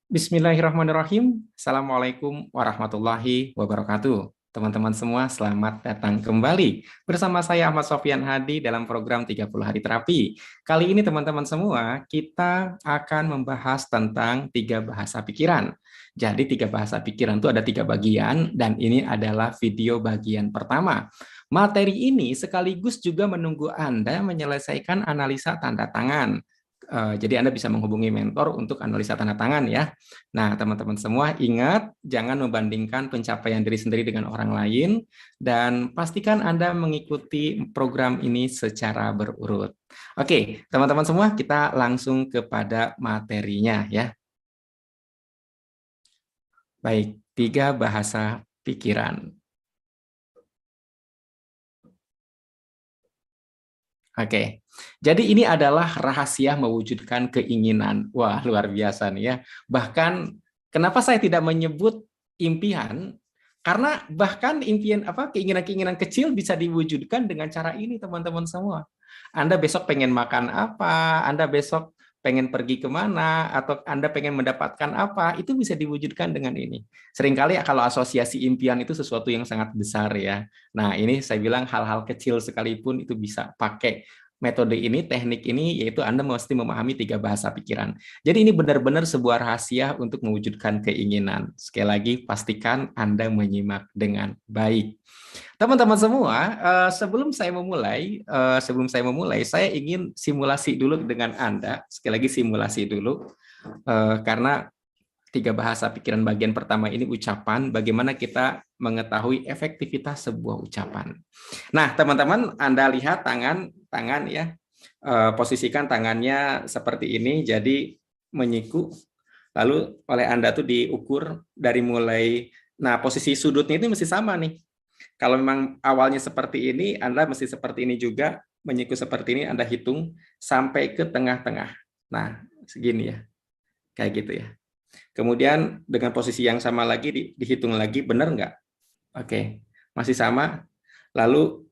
Bismillahirrahmanirrahim. Assalamualaikum warahmatullahi wabarakatuh. Teman-teman semua, selamat datang kembali bersama saya Ahmad Sofyan Hadi dalam program 30 Hari Terapi. Kali ini teman-teman semua, kita akan membahas tentang 3 bahasa pikiran. Jadi 3 bahasa pikiran itu ada 3 bagian dan ini adalah video bagian pertama. Materi ini sekaligus juga menunggu Anda menyelesaikan analisa tanda tangan. Jadi Anda bisa menghubungi mentor untuk analisa tanda tangan ya. Nah, teman-teman semua ingat jangan membandingkan pencapaian diri sendiri dengan orang lain dan pastikan Anda mengikuti program ini secara berurut. Oke, teman-teman semua kita langsung kepada materinya ya. Baik, 3 bahasa pikiran. Oke, jadi ini adalah rahasia mewujudkan keinginan. Wah, luar biasa nih ya. Bahkan kenapa saya tidak menyebut impian? Karena bahkan impian keinginan-keinginan kecil bisa diwujudkan dengan cara ini, teman-teman semua. Anda besok pengen makan apa? Anda besok pengen pergi kemana? Atau Anda pengen mendapatkan apa? Itu bisa diwujudkan dengan ini. Seringkali kalau asosiasi impian itu sesuatu yang sangat besar ya. Nah, ini saya bilang hal-hal kecil sekalipun itu bisa pakai metode ini, teknik ini, yaitu Anda mesti memahami 3 bahasa pikiran. Jadi ini benar-benar sebuah rahasia untuk mewujudkan keinginan. Sekali lagi, pastikan Anda menyimak dengan baik. Teman-teman semua, sebelum saya memulai, saya ingin simulasi dulu dengan Anda. Sekali lagi simulasi dulu, karena 3 bahasa pikiran bagian pertama ini ucapan, bagaimana kita mengetahui efektivitas sebuah ucapan. Nah, teman-teman, Anda lihat tangan ya, posisikan tangannya seperti ini, jadi menyiku, lalu oleh Anda tuh diukur dari mulai, nah posisi sudutnya itu mesti sama nih. Kalau memang awalnya seperti ini, Anda mesti seperti ini juga, menyiku seperti ini, Anda hitung sampai ke tengah-tengah. Nah, segini ya, kayak gitu ya. Kemudian dengan posisi yang sama lagi dihitung lagi, benar nggak? Oke, masih sama. Lalu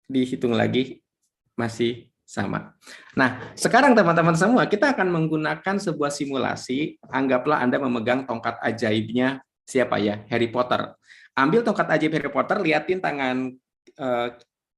dihitung lagi, masih sama. Nah, sekarang teman-teman semua, kita akan menggunakan sebuah simulasi. Anggaplah Anda memegang tongkat ajaibnya siapa ya? Harry Potter. Ambil tongkat ajaib Harry Potter, liatin tangan eh,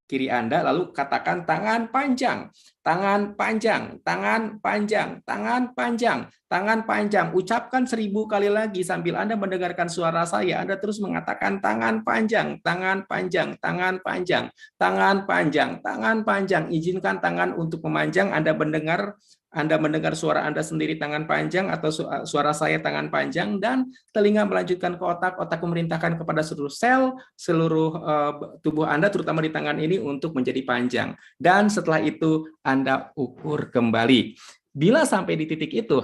kiri Anda, lalu katakan tangan panjang, tangan panjang, tangan panjang, tangan panjang, tangan panjang. Ucapkan 1000 kali lagi sambil Anda mendengarkan suara saya. Anda terus mengatakan tangan panjang, tangan panjang, tangan panjang, tangan panjang, tangan panjang. Izinkan tangan untuk memanjang. Anda mendengar suara Anda sendiri tangan panjang atau suara saya tangan panjang, dan telinga melanjutkan ke otak, otak memerintahkan kepada seluruh sel, seluruh tubuh Anda, terutama di tangan ini untuk menjadi panjang. Dan setelah itu Anda ukur kembali. Bila sampai di titik itu,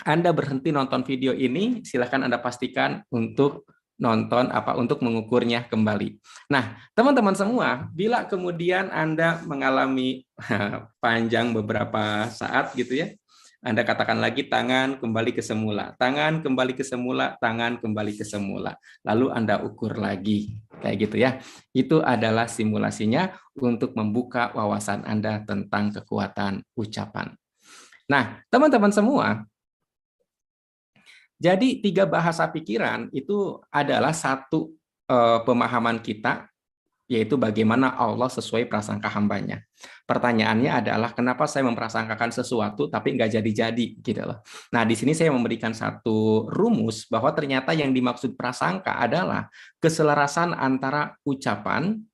Anda berhenti nonton video ini, silakan Anda pastikan untuk untuk mengukurnya kembali. Nah, teman-teman semua, bila kemudian Anda mengalami panjang beberapa saat gitu ya, Anda katakan lagi tangan kembali ke semula, tangan kembali ke semula, tangan kembali ke semula. Lalu Anda ukur lagi, kayak gitu ya. Itu adalah simulasinya untuk membuka wawasan Anda tentang kekuatan ucapan. Nah, teman-teman semua, jadi 3 bahasa pikiran itu adalah satu pemahaman kita, yaitu bagaimana Allah sesuai prasangka hambanya. Pertanyaannya adalah kenapa saya memprasangkakan sesuatu tapi nggak jadi-jadi gitu loh. Nah, di sini saya memberikan satu rumus bahwa ternyata yang dimaksud prasangka adalah keselarasan antara ucapan,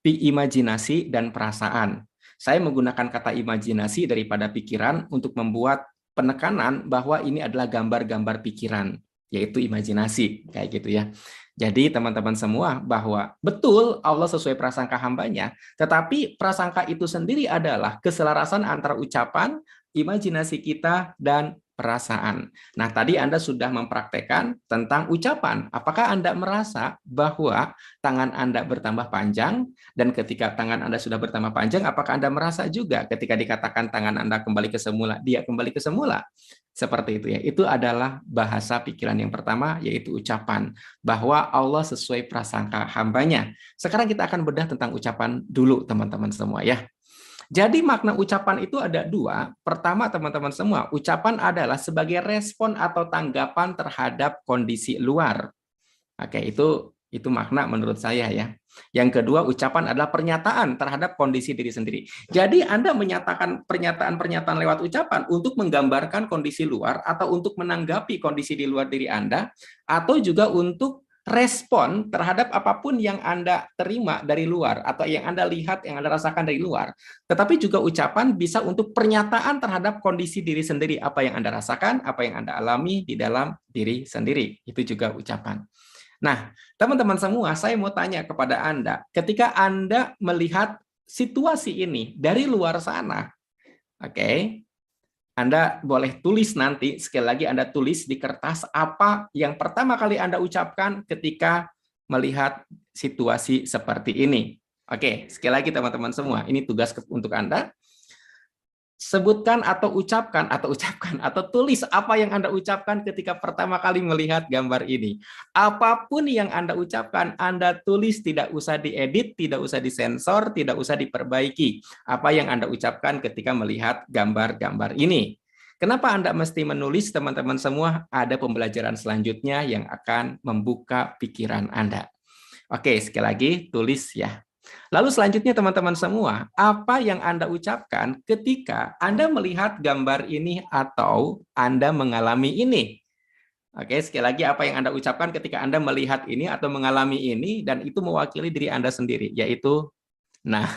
imajinasi, dan perasaan. Saya menggunakan kata imajinasi daripada pikiran untuk membuat penekanan bahwa ini adalah gambar-gambar pikiran, yaitu imajinasi, kayak gitu ya. Jadi teman-teman semua, bahwa betul Allah sesuai prasangka hambanya, tetapi prasangka itu sendiri adalah keselarasan antara ucapan, imajinasi kita, dan perasaan. Nah, tadi Anda sudah mempraktekkan tentang ucapan. Apakah Anda merasa bahwa tangan Anda bertambah panjang? Dan ketika tangan Anda sudah bertambah panjang, apakah Anda merasa juga ketika dikatakan tangan Anda kembali ke semula, dia kembali ke semula? Seperti itu ya. Itu adalah bahasa pikiran yang pertama, yaitu ucapan. Bahwa Allah sesuai prasangka hambanya. Sekarang kita akan bedah tentang ucapan dulu, teman-teman semua ya. Jadi makna ucapan itu ada dua. Pertama, teman-teman semua, ucapan adalah sebagai respon atau tanggapan terhadap kondisi luar. Oke, itu makna menurut saya ya. Yang kedua, ucapan adalah pernyataan terhadap kondisi diri sendiri. Jadi Anda menyatakan pernyataan-pernyataan lewat ucapan untuk menggambarkan kondisi luar atau untuk menanggapi kondisi di luar diri Anda, atau juga untuk respon terhadap apapun yang Anda terima dari luar atau yang Anda lihat, yang Anda rasakan dari luar. Tetapi juga ucapan bisa untuk pernyataan terhadap kondisi diri sendiri, apa yang Anda rasakan, apa yang Anda alami di dalam diri sendiri. Itu juga ucapan. Nah, teman-teman semua, saya mau tanya kepada Anda, ketika Anda melihat situasi ini dari luar sana, oke, Anda boleh tulis nanti, sekali lagi Anda tulis di kertas apa yang pertama kali Anda ucapkan ketika melihat situasi seperti ini. Oke, sekali lagi teman-teman semua, ini tugas untuk Anda. Sebutkan atau ucapkan atau tulis apa yang Anda ucapkan ketika pertama kali melihat gambar ini. Apapun yang Anda ucapkan, Anda tulis, tidak usah diedit, tidak usah disensor, tidak usah diperbaiki. Apa yang Anda ucapkan ketika melihat gambar-gambar ini. Kenapa Anda mesti menulis, teman-teman semua? Ada pembelajaran selanjutnya yang akan membuka pikiran Anda. Oke, sekali lagi tulis ya. Lalu selanjutnya teman-teman semua, apa yang Anda ucapkan ketika Anda melihat gambar ini atau Anda mengalami ini? Oke, sekali lagi apa yang Anda ucapkan ketika Anda melihat ini atau mengalami ini, dan itu mewakili diri Anda sendiri, yaitu, nah,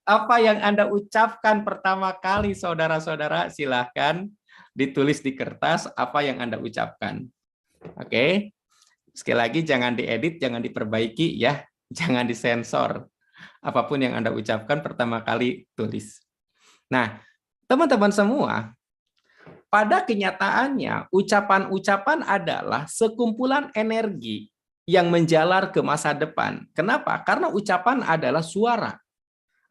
apa yang Anda ucapkan pertama kali, saudara-saudara, silahkan ditulis di kertas apa yang Anda ucapkan. Oke, sekali lagi jangan diedit, jangan diperbaiki ya. Jangan disensor. Apapun yang Anda ucapkan pertama kali tulis. Nah, teman-teman semua, pada kenyataannya ucapan-ucapan adalah sekumpulan energi yang menjalar ke masa depan. Kenapa? Karena ucapan adalah suara.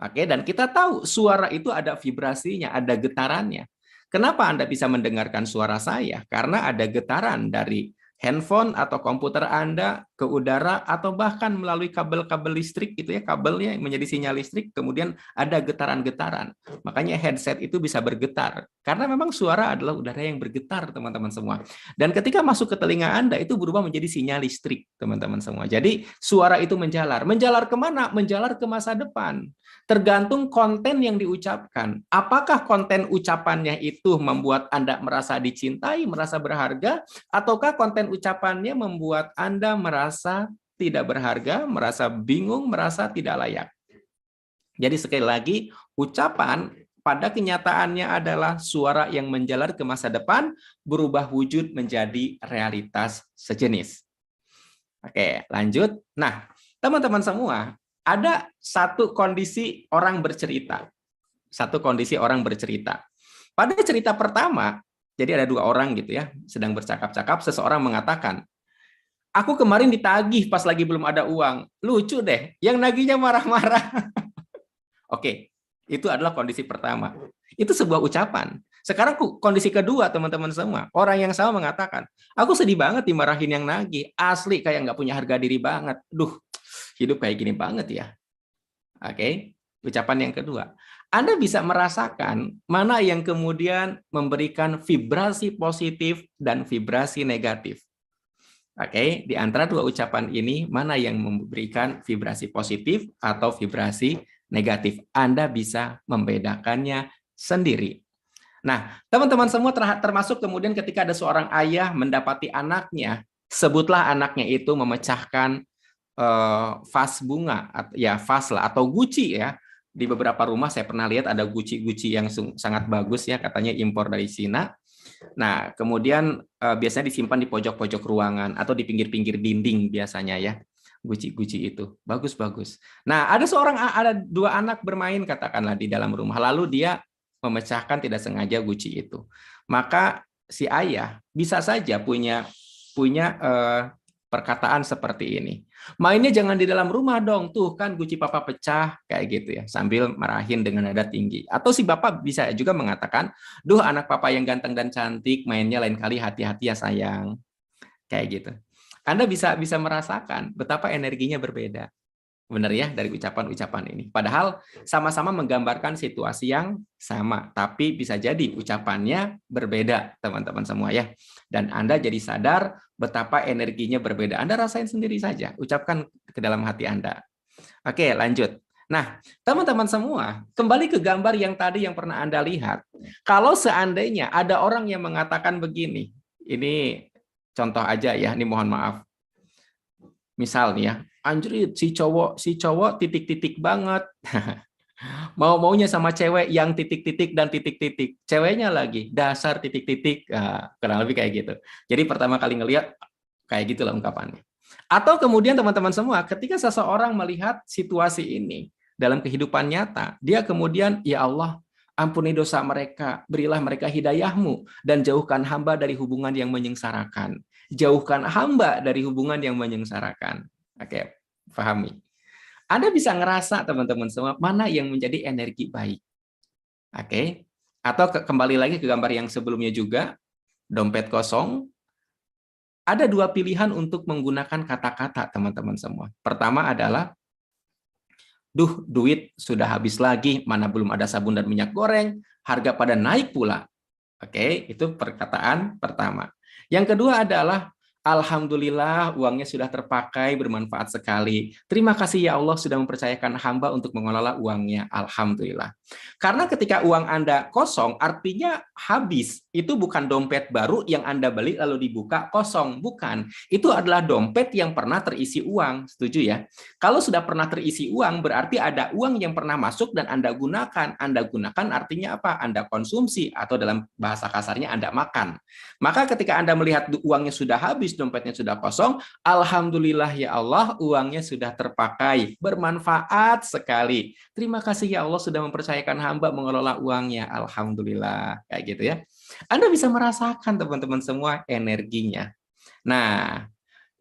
Oke, dan kita tahu suara itu ada vibrasinya, ada getarannya. Kenapa Anda bisa mendengarkan suara saya? Karena ada getaran dari handphone atau komputer Anda ke udara atau bahkan melalui kabel-kabel listrik gitu ya, kabelnya menjadi sinyal listrik, kemudian ada getaran-getaran. Makanya headset itu bisa bergetar karena memang suara adalah udara yang bergetar, teman-teman semua. Dan ketika masuk ke telinga Anda itu berubah menjadi sinyal listrik, teman-teman semua. Jadi suara itu menjalar. Menjalar kemana? Menjalar ke masa depan. Tergantung konten yang diucapkan. Apakah konten ucapannya itu membuat Anda merasa dicintai, merasa berharga, ataukah konten ucapannya membuat Anda merasa tidak berharga, merasa bingung, merasa tidak layak? Jadi sekali lagi, ucapan pada kenyataannya adalah suara yang menjalar ke masa depan, berubah wujud menjadi realitas sejenis. Oke, lanjut. Nah, teman-teman semua, ada satu kondisi orang bercerita. Satu kondisi orang bercerita. Pada cerita pertama, jadi ada dua orang gitu ya, sedang bercakap-cakap, seseorang mengatakan, aku kemarin ditagih pas lagi belum ada uang. Lucu deh, yang nagihnya marah-marah. Oke, itu adalah kondisi pertama. Itu sebuah ucapan. Sekarang kondisi kedua, teman-teman semua. Orang yang sama mengatakan, aku sedih banget dimarahin yang nagih. Asli kayak nggak punya harga diri banget. Duh, hidup kayak gini banget ya. Oke, ucapan yang kedua. Anda bisa merasakan mana yang kemudian memberikan vibrasi positif dan vibrasi negatif. Oke, di antara dua ucapan ini, mana yang memberikan vibrasi positif atau vibrasi negatif? Anda bisa membedakannya sendiri. Nah, teman-teman semua termasuk kemudian ketika ada seorang ayah mendapati anaknya, sebutlah anaknya itu memecahkan vas bunga, ya vas lah atau guci ya. Di beberapa rumah saya pernah lihat ada guci-guci yang sangat bagus ya, katanya impor dari Cina. Nah, kemudian biasanya disimpan di pojok-pojok ruangan atau di pinggir-pinggir dinding biasanya ya. Guci-guci itu bagus-bagus. Nah, ada dua anak bermain katakanlah di dalam rumah, lalu dia memecahkan tidak sengaja guci itu. Maka si ayah bisa saja punya perkataan seperti ini. Mainnya jangan di dalam rumah dong, tuh kan guci papa pecah, kayak gitu ya, sambil marahin dengan nada tinggi. Atau si bapak bisa juga mengatakan, duh anak papa yang ganteng dan cantik, mainnya lain kali hati-hati ya sayang. Kayak gitu. Anda bisa merasakan betapa energinya berbeda. Benar ya, dari ucapan-ucapan ini. Padahal sama-sama menggambarkan situasi yang sama, tapi bisa jadi ucapannya berbeda, teman-teman semua ya. Dan Anda jadi sadar betapa energinya berbeda. Anda rasain sendiri saja, ucapkan ke dalam hati Anda. Oke, lanjut. Nah, teman-teman semua, kembali ke gambar yang tadi yang pernah Anda lihat. Kalau seandainya ada orang yang mengatakan begini, ini contoh aja ya, ini mohon maaf. Misal nih ya, anjrit si cowok titik-titik banget. Mau-maunya sama cewek yang titik-titik dan titik-titik. Ceweknya lagi dasar titik-titik. Nah, kurang lebih kayak gitu. Jadi pertama kali ngelihat kayak gitulah ungkapannya. Atau kemudian teman-teman semua, ketika seseorang melihat situasi ini dalam kehidupan nyata, dia kemudian, ya Allah, ampuni dosa mereka, berilah mereka hidayahmu, dan jauhkan hamba dari hubungan yang menyengsarakan. Jauhkan hamba dari hubungan yang menyengsarakan. Oke, pahami. Anda bisa ngerasa, teman-teman semua, mana yang menjadi energi baik. Oke, atau kembali lagi ke gambar yang sebelumnya juga, dompet kosong. Ada dua pilihan untuk menggunakan kata-kata, teman-teman semua. Pertama adalah, duh, duit sudah habis lagi, mana belum ada sabun dan minyak goreng, harga pada naik pula. Oke, itu perkataan pertama. Yang kedua adalah, alhamdulillah uangnya sudah terpakai, bermanfaat sekali. Terima kasih ya Allah sudah mempercayakan hamba untuk mengelola uangnya. Alhamdulillah. Karena ketika uang Anda kosong, artinya habis. Itu bukan dompet baru yang Anda beli lalu dibuka kosong. Bukan. Itu adalah dompet yang pernah terisi uang. Setuju ya? Kalau sudah pernah terisi uang, berarti ada uang yang pernah masuk dan Anda gunakan. Anda gunakan artinya apa? Anda konsumsi, atau dalam bahasa kasarnya Anda makan. Maka ketika Anda melihat uangnya sudah habis, dompetnya sudah kosong, alhamdulillah ya Allah, uangnya sudah terpakai, bermanfaat sekali. Terima kasih ya Allah sudah mempercayakan hamba mengelola uangnya, alhamdulillah. Kayak gitu ya. Anda bisa merasakan, teman-teman semua, energinya. Nah,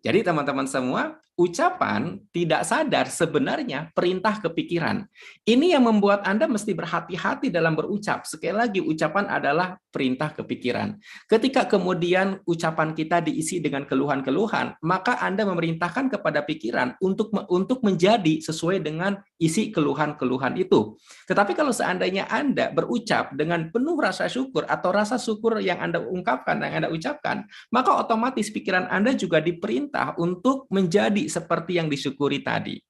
jadi teman-teman semua, ucapan tidak sadar sebenarnya perintah kepikiran. Ini yang membuat Anda mesti berhati-hati dalam berucap. Sekali lagi, ucapan adalah perintah kepikiran. Ketika kemudian ucapan kita diisi dengan keluhan-keluhan, maka Anda memerintahkan kepada pikiran untuk menjadi sesuai dengan isi keluhan-keluhan itu. Tetapi kalau seandainya Anda berucap dengan penuh rasa syukur atau rasa syukur yang Anda ungkapkan, yang Anda ucapkan, maka otomatis pikiran Anda juga diperintah untuk menjadi seperti yang disyukuri tadi.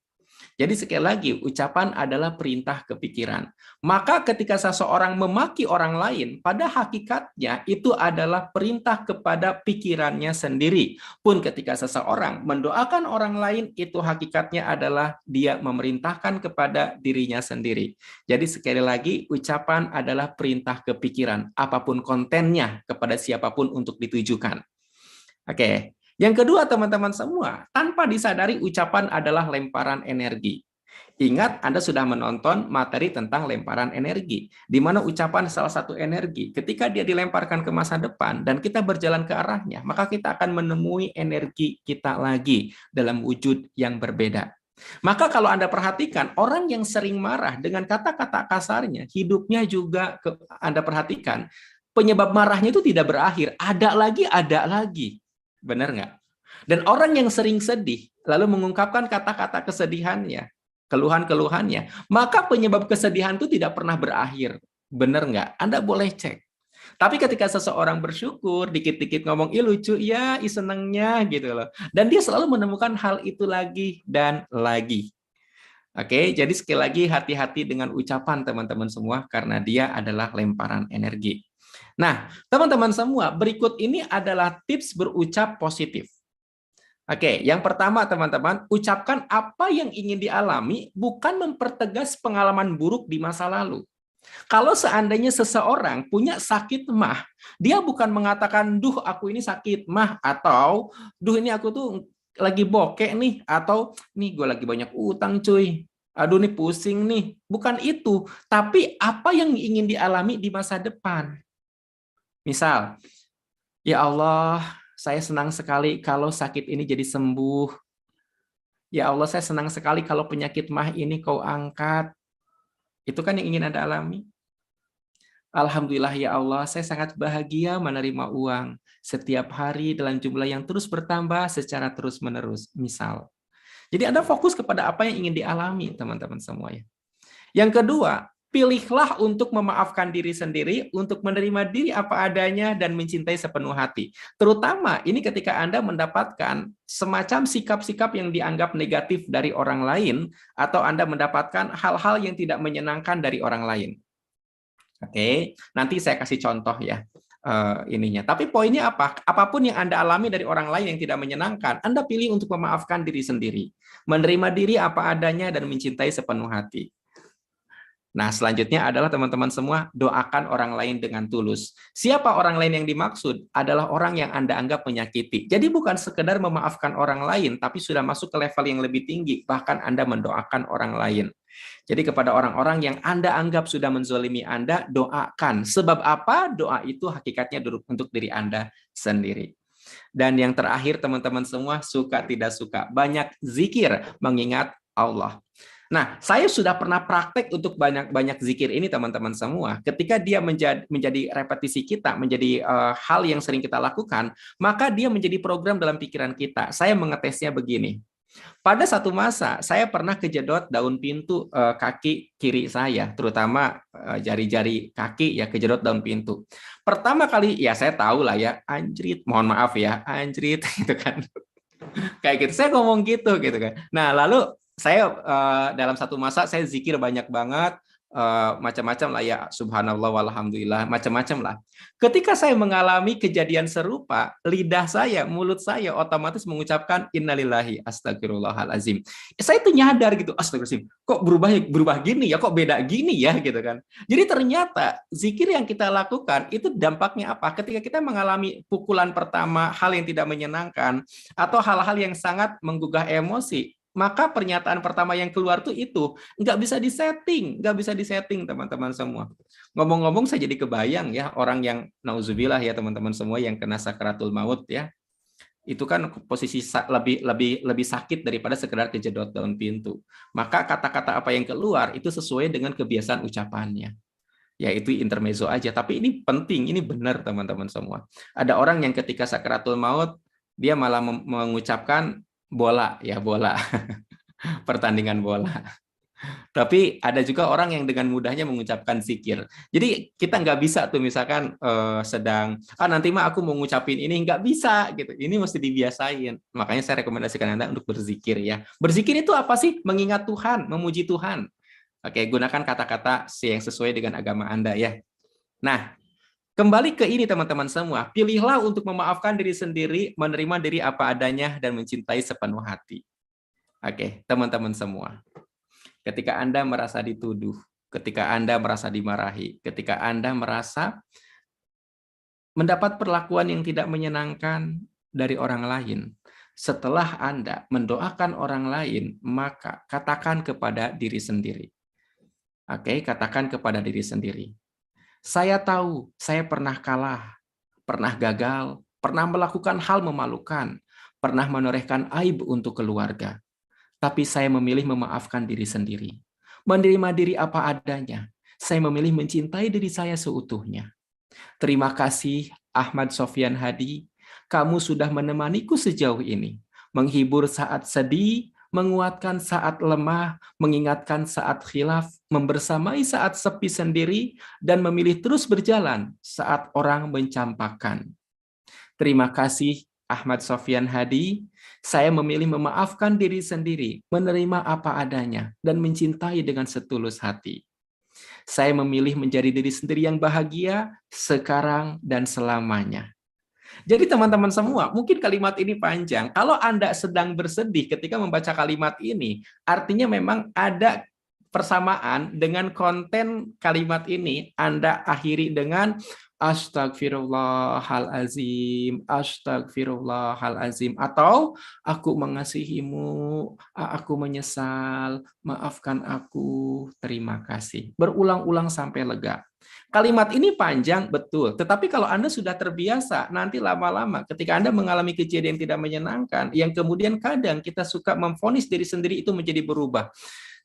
Jadi sekali lagi, ucapan adalah perintah kepikiran. Maka ketika seseorang memaki orang lain, pada hakikatnya itu adalah perintah kepada pikirannya sendiri. Pun ketika seseorang mendoakan orang lain, itu hakikatnya adalah dia memerintahkan kepada dirinya sendiri. Jadi sekali lagi, ucapan adalah perintah kepikiran, apapun kontennya kepada siapapun untuk ditujukan. Oke. Yang kedua, teman-teman semua, tanpa disadari ucapan adalah lemparan energi. Ingat, Anda sudah menonton materi tentang lemparan energi, di mana ucapan salah satu energi. Ketika dia dilemparkan ke masa depan dan kita berjalan ke arahnya, maka kita akan menemui energi kita lagi dalam wujud yang berbeda. Maka kalau Anda perhatikan, orang yang sering marah dengan kata-kata kasarnya, hidupnya juga Anda perhatikan, penyebab marahnya itu tidak berakhir. Ada lagi, ada lagi. Benar nggak? Dan orang yang sering sedih, lalu mengungkapkan kata-kata kesedihannya, keluhan-keluhannya, maka penyebab kesedihan itu tidak pernah berakhir. Benar nggak? Anda boleh cek. Tapi ketika seseorang bersyukur, dikit-dikit ngomong, ih lucu ya, ih senengnya, gitu loh. Dan dia selalu menemukan hal itu lagi dan lagi. Oke, jadi sekali lagi hati-hati dengan ucapan teman-teman semua, karena dia adalah lemparan energi. Nah, teman-teman semua, berikut ini adalah tips berucap positif. Oke, yang pertama teman-teman, ucapkan apa yang ingin dialami, bukan mempertegas pengalaman buruk di masa lalu. Kalau seandainya seseorang punya sakit mah, dia bukan mengatakan, duh aku ini sakit mah, atau duh ini aku tuh lagi bokek nih, atau nih gue lagi banyak utang cuy, aduh nih pusing nih. Bukan itu, tapi apa yang ingin dialami di masa depan. Misal, ya Allah, saya senang sekali kalau sakit ini jadi sembuh. Ya Allah, saya senang sekali kalau penyakit mah ini kau angkat. Itu kan yang ingin Anda alami. Alhamdulillah ya Allah, saya sangat bahagia menerima uang setiap hari dalam jumlah yang terus bertambah secara terus-menerus. Misal, Jadi Anda fokus kepada apa yang ingin dialami, teman-teman semuanya. Yang kedua, pilihlah untuk memaafkan diri sendiri, untuk menerima diri apa adanya, dan mencintai sepenuh hati. Terutama ini ketika Anda mendapatkan semacam sikap-sikap yang dianggap negatif dari orang lain, atau Anda mendapatkan hal-hal yang tidak menyenangkan dari orang lain. Oke, nanti saya kasih contoh ya ininya. Tapi poinnya apa? Apapun yang Anda alami dari orang lain yang tidak menyenangkan, Anda pilih untuk memaafkan diri sendiri, menerima diri apa adanya, dan mencintai sepenuh hati. Nah, selanjutnya adalah teman-teman semua, doakan orang lain dengan tulus. Siapa orang lain yang dimaksud? Adalah orang yang Anda anggap menyakiti. Jadi bukan sekedar memaafkan orang lain, tapi sudah masuk ke level yang lebih tinggi, bahkan Anda mendoakan orang lain. Jadi kepada orang-orang yang Anda anggap sudah menzolimi Anda, doakan. Sebab apa? Doa itu hakikatnya untuk diri Anda sendiri. Dan yang terakhir, teman-teman semua, suka tidak suka, banyak zikir mengingat Allah. Nah, saya sudah pernah praktek untuk banyak zikir ini, teman-teman semua. Ketika dia menjadi repetisi kita, menjadi hal yang sering kita lakukan, maka dia menjadi program dalam pikiran kita. Saya mengetesnya begini. Pada satu masa, saya pernah kejedot daun pintu kaki kiri saya, terutama jari-jari kaki ya, kejedot daun pintu. Pertama kali, ya saya tahu lah ya, anjrit, mohon maaf ya, anjrit, gitu kan. Kayak gitu, saya ngomong gitu kan. Nah, lalu saya dalam satu masa saya zikir banyak banget, macam-macam lah ya, subhanallah walhamdulillah, macam-macam lah. Ketika saya mengalami kejadian serupa, lidah saya, mulut saya otomatis mengucapkan innalillahi astagfirullahalazim. Saya tuh nyadar gitu, astagfirullahalazim, kok berubah gini ya, kok beda gini ya gitu kan. Jadi ternyata zikir yang kita lakukan itu dampaknya apa? Ketika kita mengalami pukulan pertama, hal yang tidak menyenangkan, atau hal-hal yang sangat menggugah emosi, maka pernyataan pertama yang keluar tuh itu nggak bisa disetting, teman-teman semua. Ngomong-ngomong, saya jadi kebayang ya orang yang nauzubillah ya teman-teman semua yang kena sakaratul maut ya, itu kan posisi lebih sakit daripada sekedar kejedot daun pintu. Maka kata-kata apa yang keluar itu sesuai dengan kebiasaan ucapannya. Ya itu intermezzo aja, tapi ini penting, ini benar teman-teman semua. Ada orang yang ketika sakaratul maut dia malah mengucapkan bola ya, bola. Pertandingan bola. Tapi ada juga orang yang dengan mudahnya mengucapkan zikir. Jadi kita nggak bisa tuh misalkan sedang nanti mah aku mau ngucapin ini, nggak bisa gitu. Ini mesti dibiasain. Makanya saya rekomendasikan Anda untuk berzikir ya. Berzikir itu apa sih? Mengingat Tuhan, memuji Tuhan. Oke, gunakan kata-kata yang sesuai dengan agama Anda ya. Nah, kembali ke ini teman-teman semua. Pilihlah untuk memaafkan diri sendiri, menerima diri apa adanya, dan mencintai sepenuh hati. Oke, teman-teman semua. Ketika Anda merasa dituduh, ketika Anda merasa dimarahi, ketika Anda merasa mendapat perlakuan yang tidak menyenangkan dari orang lain, setelah Anda mendoakan orang lain, maka katakan kepada diri sendiri. Oke, katakan kepada diri sendiri. Saya tahu, saya pernah kalah, pernah gagal, pernah melakukan hal memalukan, pernah menorehkan aib untuk keluarga. Tapi saya memilih memaafkan diri sendiri. Menerima diri apa adanya. Saya memilih mencintai diri saya seutuhnya. Terima kasih Ahmad Sofyan Hadi. Kamu sudah menemaniku sejauh ini. Menghibur saat sedih, menguatkan saat lemah, mengingatkan saat khilaf, membersamai saat sepi sendiri, dan memilih terus berjalan saat orang mencampakkan. Terima kasih Ahmad Sofyan Hadi. Saya memilih memaafkan diri sendiri, menerima apa adanya, dan mencintai dengan setulus hati. Saya memilih menjadi diri sendiri yang bahagia sekarang dan selamanya. Jadi teman-teman semua, mungkin kalimat ini panjang. Kalau Anda sedang bersedih ketika membaca kalimat ini, artinya memang ada persamaan dengan konten kalimat ini. Anda akhiri dengan astagfirullahalazim, astagfirullahalazim, atau aku mengasihimu, aku menyesal, maafkan aku, terima kasih. Berulang-ulang sampai lega. Kalimat ini panjang, betul. Tetapi kalau Anda sudah terbiasa, nanti lama-lama ketika Anda mengalami kejadian tidak menyenangkan, yang kemudian kadang kita suka memvonis diri sendiri itu menjadi berubah.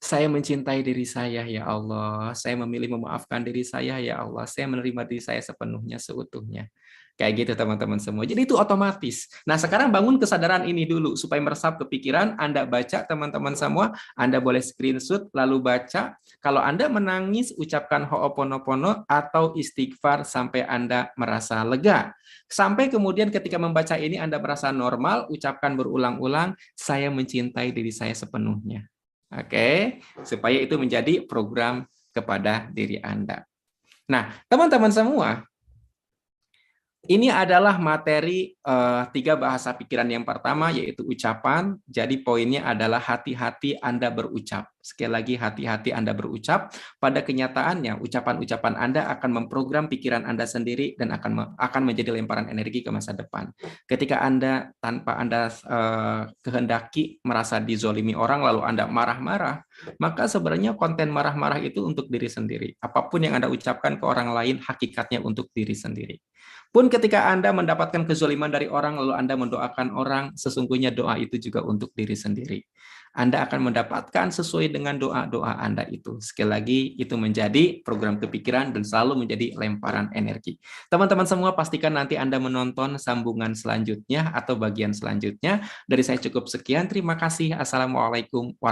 Saya mencintai diri saya, ya Allah. Saya memilih memaafkan diri saya, ya Allah. Saya menerima diri saya sepenuhnya, seutuhnya. Kayak gitu teman-teman semua. Jadi itu otomatis. Nah, sekarang bangun kesadaran ini dulu supaya meresap ke pikiran. Anda baca teman-teman semua, Anda boleh screenshot lalu baca. Kalau Anda menangis, ucapkan Ho'oponopono atau istighfar sampai Anda merasa lega. Sampai kemudian ketika membaca ini Anda merasa normal, ucapkan berulang-ulang, saya mencintai diri saya sepenuhnya. Oke, supaya itu menjadi program kepada diri Anda. Nah, teman-teman semua, ini adalah materi 3 bahasa pikiran yang pertama, yaitu ucapan. Jadi poinnya adalah hati-hati Anda berucap. Sekali lagi, hati-hati Anda berucap. Pada kenyataannya, ucapan-ucapan Anda akan memprogram pikiran Anda sendiri dan akan menjadi lemparan energi ke masa depan. Ketika Anda tanpa Anda kehendaki merasa dizolimi orang, lalu Anda marah-marah, maka sebenarnya konten marah-marah itu untuk diri sendiri. Apapun yang Anda ucapkan ke orang lain, hakikatnya untuk diri sendiri. Pun ketika Anda mendapatkan kezoliman dari orang, lalu Anda mendoakan orang, sesungguhnya doa itu juga untuk diri sendiri. Anda akan mendapatkan sesuai dengan doa-doa Anda itu. Sekali lagi, itu menjadi program kepikiran dan selalu menjadi lemparan energi. Teman-teman semua, pastikan nanti Anda menonton sambungan selanjutnya atau bagian selanjutnya. Dari saya cukup sekian. Terima kasih. Assalamualaikum warahmatullahi wabarakatuh.